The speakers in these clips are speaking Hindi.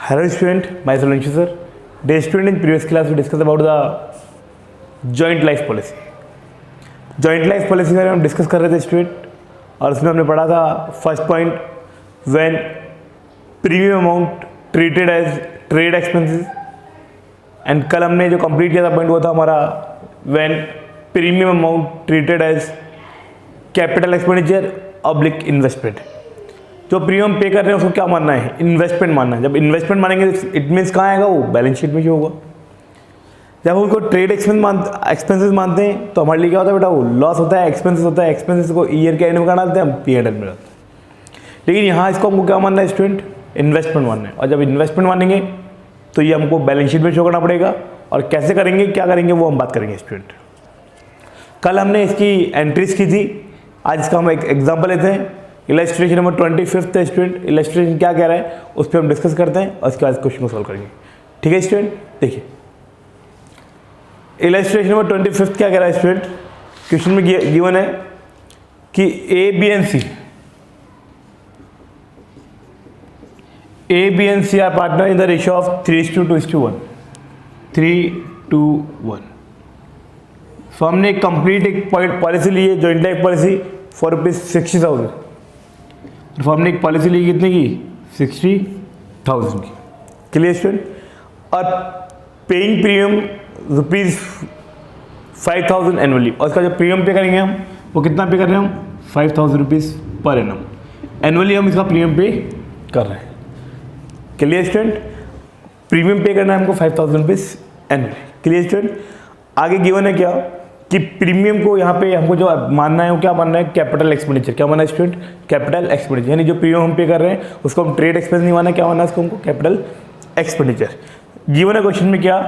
Hello student, myself Anshu sir. Dear student, in previous class we discussed about the joint life policy. Joint life policy में हम डिस्कस कर रहे थे स्टूडेंट, और उसमें हमने पढ़ा था first point when premium amount treated as trade expenses, and कल हमने जो कंप्लीट किया था पॉइंट वो था हमारा when premium amount treated as capital expenditure oblique investment. जो प्रीमियम पे कर रहे हैं उसको क्या मानना है? इन्वेस्टमेंट मानना है। जब इन्वेस्टमेंट मानेंगे तो इट मीन्स कहाँ आएगा? वो बैलेंस शीट में ही होगा। जब उनको ट्रेड एक्सपेंसेस मानते हैं तो हमारे लिए क्या होता है बेटा? वो लॉस होता है, एक्सपेंसेस होता है। एक्सपेंसेस को ईयर के एंड में डालते हैं हम, P&L में डालते हैं। लेकिन यहाँ इसको हमको क्या मानना है स्टूडेंट? इन्वेस्टमेंट मानना है। और जब इन्वेस्टमेंट मानेंगे तो ये हमको बैलेंस शीट में शो करना पड़ेगा, और कैसे करेंगे, क्या करेंगे, वो हम बात करेंगे स्टूडेंट। कल हमने इसकी एंट्रीज की थी, आज इसका हम एक एग्जाम्पल लेते हैं। इलस्ट्रेशन नंबर 25 है स्टूडेंट। इलस्ट्रेशन क्या कह रहा है उस पर हम डिस्कस करते हैं, और उसके बाद क्वेश्चन को सॉल्व करेंगे। ठीक है स्टूडेंट, देखिए इलस्ट्रेशन नंबर 25 क्या कह रहा है स्टूडेंट? क्वेश्चन में गिवन है कि A B and C are partner in the ratio of 3:2:1। 3:1। So हमने एक कंप्लीट एक पॉलिसी ली है, जॉइंट लाइफ पॉलिसी फॉर ₹60,000। तो हमने एक पॉलिसी ली कितने की? 60,000 की। Clear student? और पेइंग प्रीमियम ₹5,000 एनुअली, और उसका जो प्रीमियम पे करेंगे हम वो कितना पे कर रहे हैं हम? ₹5,000 पर एनम। एनुअली हम इसका प्रीमियम पे कर रहे हैं। Clear student? प्रीमियम पे करना है हमको ₹5,000 एनुअली। Clear student? आगे गिवन है क्या कि प्रीमियम को यहाँ पे हमको जो मानना है वो क्या मानना है? Capital expenditure. क्या मानना है स्टूडेंट? Capital expenditure. यानी जो प्रीमियम हम पे कर रहे हैं उसको हम ट्रेड एक्सपेंस नहीं मानना, क्या मानना है उसको हमको? Capital expenditure. गिवन है क्वेश्चन में क्या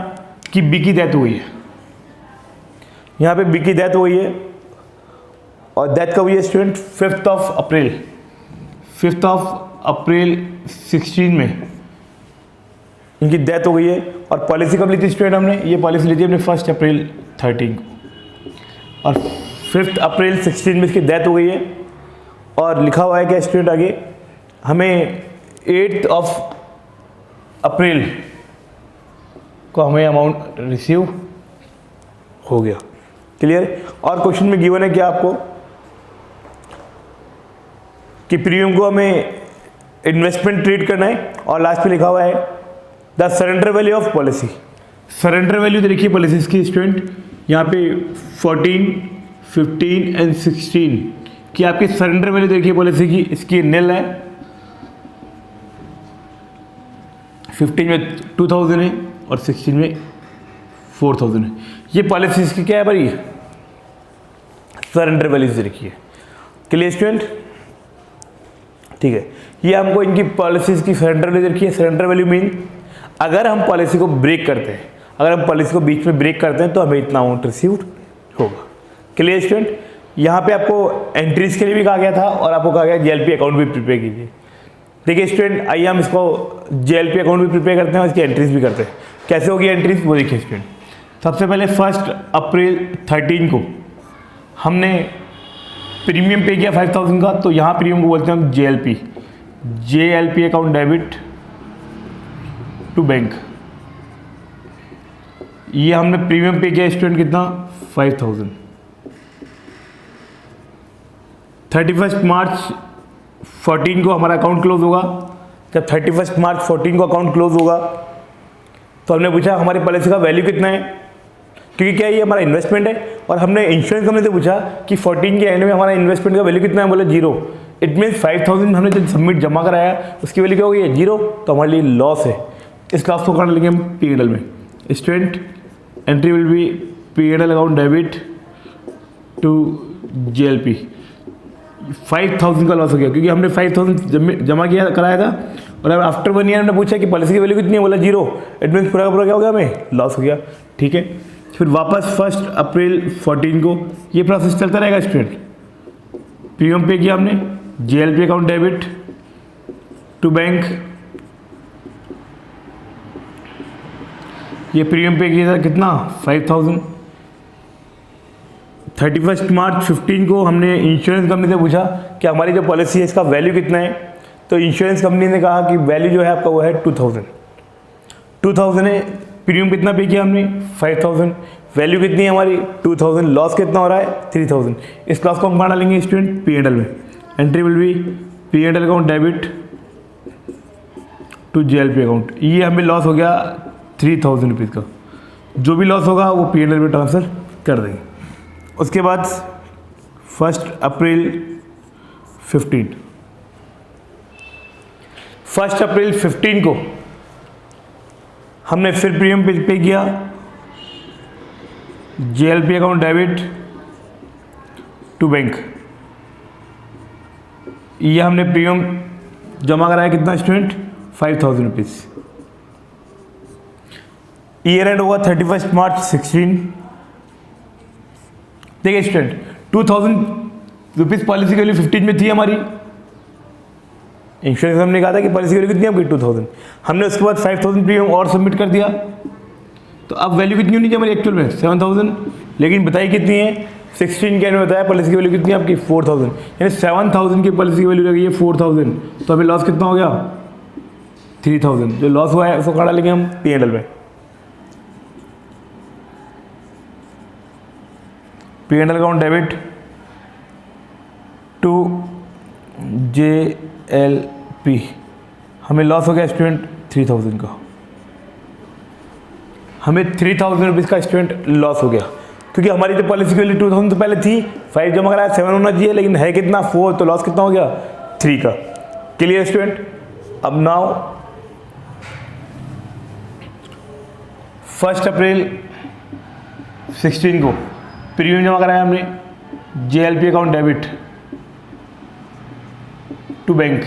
कि बी की डेथ हुई है, यहाँ पे बी की डेथ हुई है, और डेथ कब हुई है स्टूडेंट? 5 अप्रैल 16 में इनकी डेथ हो गई है। और पॉलिसी कब ली थी स्टूडेंट? हमने ये पॉलिसी ली थी अपने 1 अप्रैल 13 को, और 5 अप्रैल 16 में इसकी डेथ हो गई है। और लिखा हुआ है क्या स्टूडेंट आगे? हमें 8 अप्रैल को हमें अमाउंट रिसीव हो गया। क्लियर? और क्वेश्चन में गिवन है क्या आपको कि प्रीमियम को हमें इन्वेस्टमेंट ट्रीट करना है, और लास्ट में लिखा हुआ है the surrender value of policy. Surrender value तो लिखिए पॉलिसीज की स्टूडेंट, यहाँ पे 14, 15 एंड 16 की आपकी सरेंडर वैल्यू देखिए पॉलिसी की, इसकी निल है। 15 में 2000 है और 16 में 4000 है। ये पॉलिसीज की क्या है भाई? सरेंडर वैल्यूज लिखिए। Clear student? ठीक है, ये हमको इनकी पॉलिसीज की सरेंडर वैल्यू लिखिए। सरेंडर वैल्यू मीन अगर हम पॉलिसी को ब्रेक करते हैं, अगर हम पॉलिसी को बीच में ब्रेक करते हैं तो हमें इतना अमाउंट रिसीव्ड होगा। Clear student? यहाँ पे आपको एंट्रीज के लिए भी कहा गया था, और आपको कहा गया JLP अकाउंट भी प्रिपेयर कीजिए। ठीक है स्टूडेंट, आइए हम इसको JLP अकाउंट भी प्रिपेयर करते हैं और इसकी एंट्रीज भी करते हैं। कैसे होगी एंट्रीज वो देखिए स्टूडेंट। सबसे पहले 1 अप्रैल 13 को हमने प्रीमियम पे किया 5,000 का, तो यहाँ प्रीमियम को बोलते हैं हम JLP account debit to bank. ये हमने प्रीमियम पे किया स्टूडेंट कितना? 5,000। 31 मार्च 14 को हमारा अकाउंट क्लोज होगा। जब 31 मार्च 14 को अकाउंट क्लोज होगा तो हमने पूछा हमारी पॉलिसी का वैल्यू कितना है, क्योंकि क्या ये हमारा इन्वेस्टमेंट है, और हमने इंश्योरेंस कंपनी से पूछा कि 14 के एंड में हमारा इन्वेस्टमेंट का वैल्यू कितना है, बोले 0। इट मीन्स 5,000 हमने जब सबमिट जमा कराया उसकी वैल्यू क्या हो गई है? 0। तो हमारे लिए लॉस है। इस लॉस को करने लेंगे हम P&L में। Student, entry will be P&L account debit to JLP। 5,000 का लॉस हो गया, क्योंकि हमने 5,000 जमा किया कराया था, और अब आफ्टर 1 ईयर हमने पूछा कि पॉलिसी की वैल्यू कितनी है, बोला 0। इट मीन्स पूरा का पूरा क्या हो गया? हमें लॉस हो गया। ठीक है, फिर वापस 1 अप्रैल 14 को ये प्रोसेस चलता रहेगा स्टूडेंट। प्रीमियम पे किया हमने, JLP account debit to bank. ये प्रीमियम पे किया था कितना? 5,000। 31 मार्च 15 को हमने इंश्योरेंस कंपनी से पूछा कि हमारी जो पॉलिसी है इसका वैल्यू कितना है, तो इंश्योरेंस कंपनी ने कहा कि वैल्यू जो है आपका वो है 2000। 2000 है, प्रीमियम कितना पे किया हमने 5000, वैल्यू कितनी है हमारी 2000, लॉस कितना हो रहा है 3000। इस लॉस को हम कहाँ डालेंगे स्टूडेंट, P&L में। Entry will be P&L account debit to JLP account. ये हमें लॉस हो गया 3000 रुपीज़ का, जो भी लॉस होगा वो P&L में ट्रांसफ़र कर देंगे। उसके बाद 1 अप्रैल 15 को हमने फिर प्रीमियम पे किया, JLP account debit to bank. ये हमने प्रीमियम जमा कराया कितना स्टूडेंट 5000 रुपीज़। ईयर एंड होगा 31 मार्च 16। देखिए स्टूडेंट 2000 रुपीज़ पॉलिसी की वैल्यू 15 में थी हमारी, इंश्योरेंस हमने कहा था कि पॉलिसी की वैल्यू कितनी है आपकी 2000, हमने उसके बाद 5000 प्रीमियम और सबमिट कर दिया, तो अब वैल्यू कितनी होनी चाहिए हमारी एक्चुअल में 7000, लेकिन बताइए कितनी है 16 के में बताया पॉलिसी की वैल्यू कितनी है आपकी 4000, यानी 7000 की पॉलिसी की वैल्यू लगी है 4000, तो अभी लॉस कितना हो गया 3000। जो लॉस हुआ है उसको कहाँ डालेंगे हम P&L में। P&L account debit to JLP, हमें लॉस हो गया स्टूडेंट 3000 का, हमें 3000 रुपीज़ का स्टूडेंट लॉस हो गया, क्योंकि हमारी जो पॉलिसी की वैल्यू 2000 तो पहले थी, 5 जमा कराया 7 होना चाहिए, लेकिन है कितना 4, तो लॉस कितना हो गया 3 का। Clear student. अब नाउ 1 अप्रैल 16 को प्रीमियम जमा कराया हमने, JLP account debit to bank.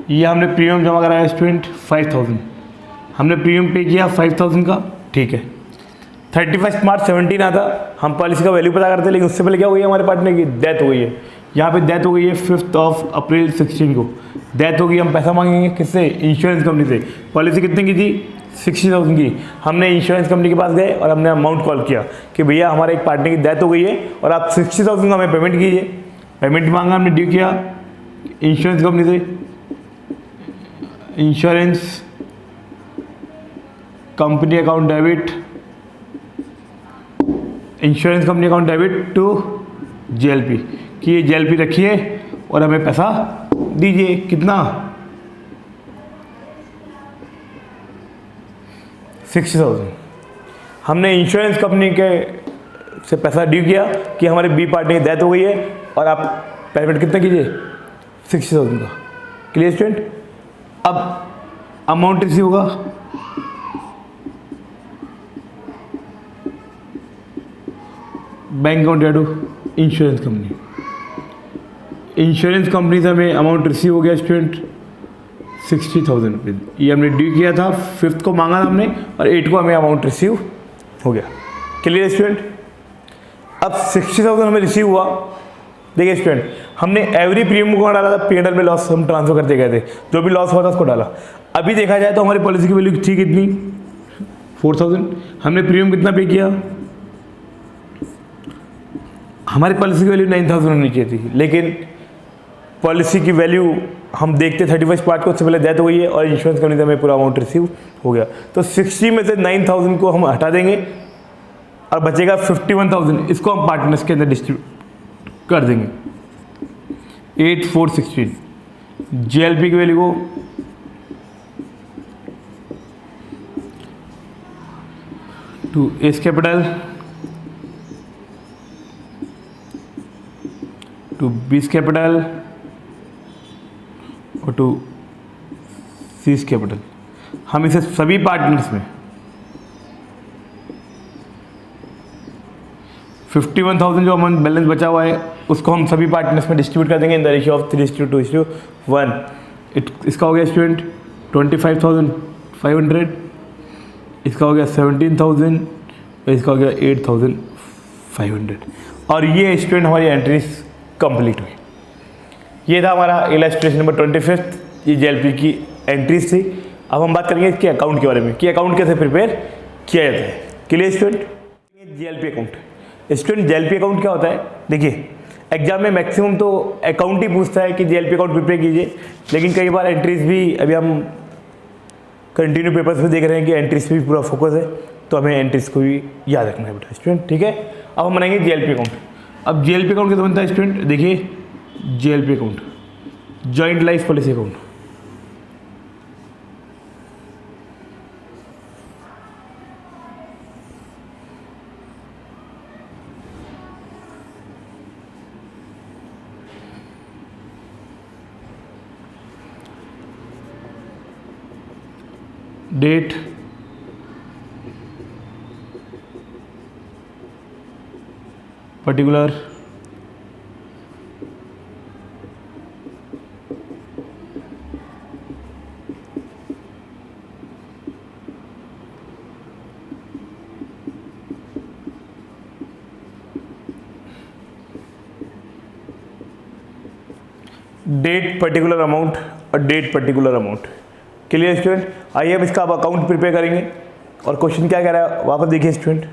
ये हमने प्रीमियम जमा कराया स्टूडेंट 5000, हमने प्रीमियम पे किया 5000 का, ठीक है। 31 मार्च 17 आता, हम पॉलिसी का वैल्यू पता करते, लेकिन उससे पहले क्या हो गई हमारे पार्टनर की डेथ हो गई है। यहाँ पे डेथ हो गई है 5 अप्रैल 16 को डेथ हो गई। हम पैसा मांगेंगे किससे, इंश्योरेंस कंपनी से। पॉलिसी कितने की थी 60,000 की। हमने इंश्योरेंस कंपनी के पास गए और हमने अमाउंट कॉल किया कि भैया हमारे एक पार्टनर की डेथ हो गई है और आप 60,000 का हमें पेमेंट कीजिए। पेमेंट मांगा, हमने ड्यू किया इंश्योरेंस कंपनी से। Insurance company account debit, insurance company account debit to JLP कि ये JLP रखिए और हमें पैसा दीजिए। कितना 60,000। हमने इंश्योरेंस कंपनी के से पैसा ड्यू किया कि हमारे बी पार्टनर की डेथ हो गई है और आप पेमेंट कितना कीजिए 60,000 का। Clear student. अब अमाउंट रिसीव होगा, bank account to insurance company. Insurance company से हमें अमाउंट रिसीव हो गया स्टूडेंट 60,000 रुपीज़। ये हमने ड्यू किया था, 5th को मांगा था हमने और 8 को हमें अमाउंट रिसीव हो गया। Clear student. अब 60,000 हमें रिसीव हुआ। देखिए स्टूडेंट, हमने एवरी प्रीमियम को डाला था, P&L में लॉस हम ट्रांसफर करते गए थे, जो भी लॉस हुआ था उसको डाला। अभी देखा जाए तो हमारी पॉलिसी की वैल्यू थी कितनी 4,000। हमने प्रीमियम कितना पे किया, हमारी पॉलिसी की वैल्यू 9,000 होनी चाहिए थी, लेकिन पॉलिसी की वैल्यू हम देखते 31 पार्ट को, उससे पहले डेथ हो गई है और इंश्योरेंस कंपनी से हमें पूरा अमाउंट रिसीव हो गया। तो 60 में से 9,000 को हम हटा देंगे और बचेगा 51,000। इसको हम पार्टनर्स के अंदर डिस्ट्रीब्यूट कर देंगे। 8,416 JLP की वैल्यू को to A's capital, to B's capital और टू सीस कैपिटल। हम इसे सभी पार्टनर्स में 51,000 जो अमाउंट बैलेंस बचा हुआ है उसको हम सभी पार्टनर्स में डिस्ट्रीब्यूट कर देंगे इन द रेशियो ऑफ 3:2:1। इसका हो गया स्टूडेंट 25,500, इसका हो गया 17,000 और इसका हो गया 8,500। और ये स्टूडेंट हमारी एंट्रीज कंप्लीट हुई। ये था हमारा इलस्ट्रेशन नंबर 25। ये JLP की एंट्रीज थी। अब हम बात करेंगे इसके अकाउंट के बारे में कि अकाउंट कैसे प्रिपेयर किया जाता है। Clear student. JLP account, student JLP account क्या होता है। देखिए एग्जाम में मैक्सिमम तो अकाउंट ही पूछता है कि JLP अकाउंट प्रिपेयर कीजिए, लेकिन कई बार एंट्रीज भी अभी हम कंटिन्यू पेपर्स में देख रहे हैं कि एंट्रीज पे भी पूरा फोकस है, तो हमें एंट्रीज को भी याद रखना है बेटा स्टूडेंट, ठीक है। अब हम बनाएंगे जीएलपी अकाउंट। अब जीएलपी अकाउंट कैसे बनता है स्टूडेंट, देखिए GLP account, joint life policy account. Date, particular, date particular amount और date particular amount. Clear student, आइए अब इसका अब अकाउंट प्रिपेयर करेंगे। और क्वेश्चन क्या कह रहा है वापस देखिए स्टूडेंट।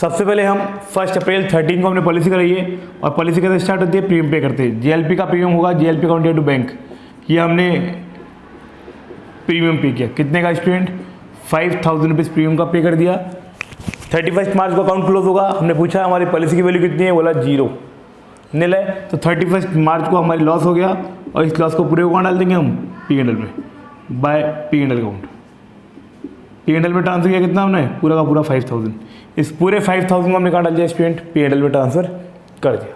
सबसे पहले हम 1 अप्रैल 13 को हमने पॉलिसी कराई है, और पॉलिसी कैसे स्टार्ट होती है, प्रीमियम पे करते हैं। जीएलपी का प्रीमियम होगा जीएलपी अकाउंट टू बैंक, ये हमने प्रीमियम पे किया। कितने का स्टूडेंट, 5000 रुपीज़ प्रीमियम का पे कर दिया। 31 मार्च को अकाउंट क्लोज होगा। हमने पूछा हमारी पॉलिसी की वैल्यू कितनी है, बोला 0 नील है, तो 31 मार्च को हमारी लॉस हो गया, और इस लॉस को पूरे कहाँ डाल देंगे हम, P&L में, बाय P&L अकाउंट। P&L में ट्रांसफर किया कितना हमने, पूरा का पूरा 5000। इस पूरे 5000 को हमने कहाँ डाल दिया स्टूडेंट, P&L में ट्रांसफर कर दिया।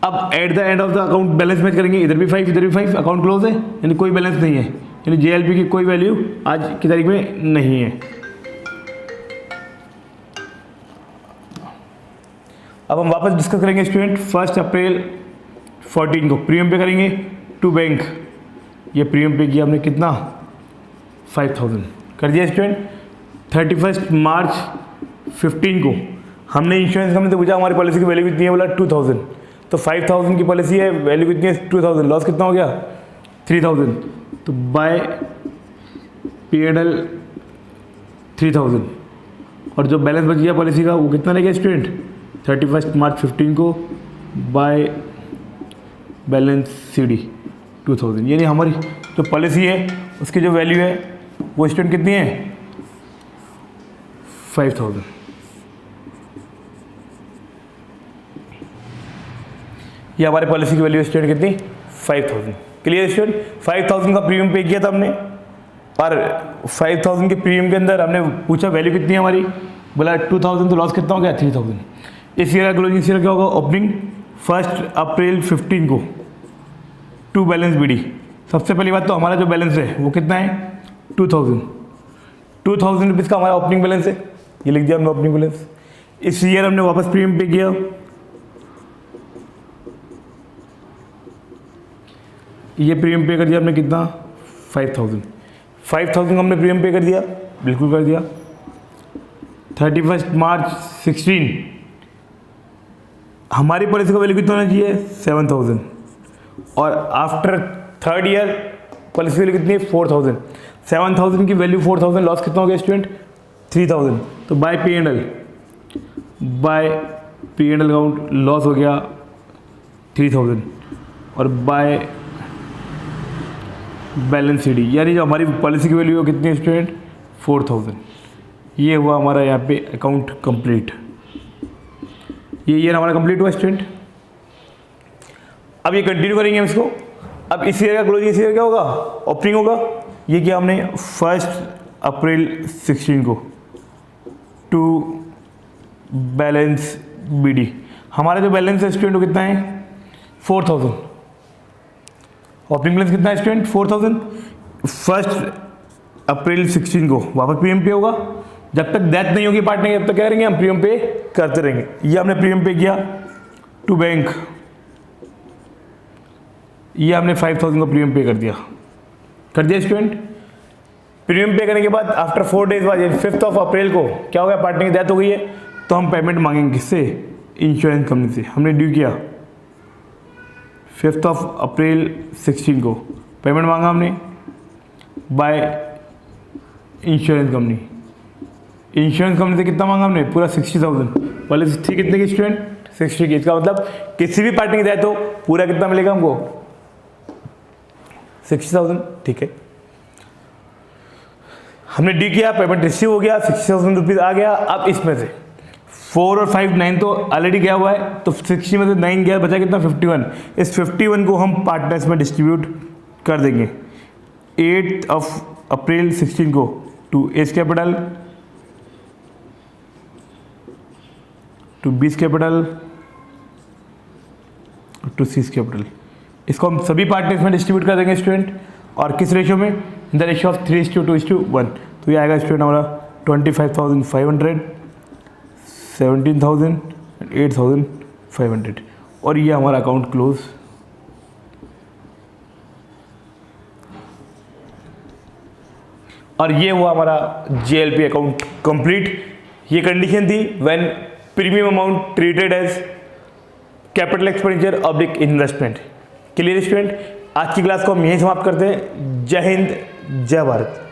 अब at the end of the account balance match करेंगे, इधर भी 5 इधर भी 5, अकाउंट क्लोज है, यानी कोई बैलेंस नहीं है, यानी जीएलपी की कोई वैल्यू आज की तारीख में नहीं है। अब हम वापस डिस्कस करेंगे स्टूडेंट। 1 अप्रैल 14 को प्रीमियम पे करेंगे टू बैंक, ये प्रीमियम पे किया हमने कितना, 5000 कर दिया स्टूडेंट। 31 मार्च 15 को हमने इंश्योरेंस कंपनी से पूछा हमारी पॉलिसी की वैल्यू कितनी है, बोला 2000, तो 5000 की पॉलिसी है, वैल्यू कितनी है 2000, लॉस कितना हो गया 3000, तो बाय P&L 3000, और जो बैलेंस बच गया पॉलिसी का वो कितना रहेगा स्टूडेंट, 31 मार्च 15 को बाय बैलेंस CD 2000, यानी हमारी जो पॉलिसी है उसकी जो वैल्यू है वो स्टूडेंट कितनी है 5000। ये हमारी पॉलिसी की वैल्यू स्टूडेंट कितनी 5000। क्लियर स्टूडेंट, 5000 का प्रीमियम पे किया था हमने, और 5000 के प्रीमियम के अंदर हमने पूछा वैल्यू कितनी है हमारी, बोला 2000, तो लॉस कितना हो गया 3000। इस ईयर का क्लोजिंग शेयर क्या होगा, ओपनिंग 1 अप्रैल 15 को टू बैलेंस BD। सबसे पहली बात तो हमारा जो बैलेंस है वो कितना है 2000 रुपीज़ का हमारा ओपनिंग बैलेंस है, ये लिख दिया हमने ओपनिंग बैलेंस। इस ईयर हमने वापस प्रीमियम पे किया, ये प्रीमियम पे कर दिया हमने कितना 5000 हमने प्रीमियम पे कर दिया, बिल्कुल कर दिया। 31 मार्च 16 हमारी पॉलिसी का वैल्यू कितना होना चाहिए 7000, और after 3rd year policy value कितनी है 4000। 7000 की वैल्यू 4000, लॉस कितना हो गया स्टूडेंट 3000, तो बाय P&L अकाउंट लॉस हो गया 3000, और बाय बैलेंस CD, यानी जो हमारी पॉलिसी की वैल्यू है कितनी है स्टूडेंट 4000। ये हुआ हमारा यहाँ पे अकाउंट कंप्लीट, ये ईयर हमारा कंप्लीट हुआ स्टूडेंट। अब ये कंटिन्यू करेंगे हम इसको। अब इस ईयर का क्लोजिंग इस ईयर क्या होगा, ओपनिंग होगा। ये किया हमने 1 अप्रैल 16 को टू बैलेंस BD। हमारा जो बैलेंस है स्टूडेंट वो कितना है 4000, ओपनिंग बैलेंस कितना है स्टूडेंट 4000। 1 अप्रैल 16 को वापस प्रीमियम पे होगा, जब तक डेथ नहीं होगी पार्टनर की तब तक क्या करेंगे हम प्रीमियम पे करते रहेंगे। ये हमने प्रीमियम पे किया टू बैंक, ये हमने 5000 का प्रीमियम पे कर दिया स्टूडेंट। प्रीमियम पे करने के बाद आफ्टर 4 डेज बाद 5 अप्रैल को क्या हो गया, पार्टनर की डेथ हो गई है, तो हम पेमेंट मांगेंगे किससे, इंश्योरेंस कंपनी से। हमने ड्यू किया 5 अप्रैल 16 को, पेमेंट मांगा हमने by insurance company. Insurance company से कितना मांगा हमने, पूरा 60000। पॉलिसी थी कितने की स्टूडेंट 60 की, इसका मतलब किसी भी पार्टी की डेथ हो पूरा कितना मिलेगा हमको 60000, ठीक है। हमने डी किया, पेमेंट रिसीव हो गया, 60,000 रुपीज़ आ गया। अब इसमें से 4 और 5 9 तो ऑलरेडी गया हुआ है, तो 60 में से 9 गया, बचा कितना 51। इस 51 को हम पार्टनर्स में डिस्ट्रीब्यूट कर देंगे। 8 अप्रैल 16 को to A's capital, to B's capital, to C's capital. इसको हम सभी पार्टनर्स में डिस्ट्रीब्यूट कर देंगे स्टूडेंट। और किस रेशियो में? इन द रेशियो ऑफ 3:2:1। तो ये आएगा स्टूडेंट हमारा 25,500, 17,000 एंड 8,500। और ये हमारा अकाउंट क्लोज। और ये हुआ हमारा JLP अकाउंट कंप्लीट। ये कंडीशन थी when premium amount treated as capital expenditure oblique investment. Clear student? आज की क्लास को हम यहीं समाप्त करते हैं। जय हिंद, जय भारत।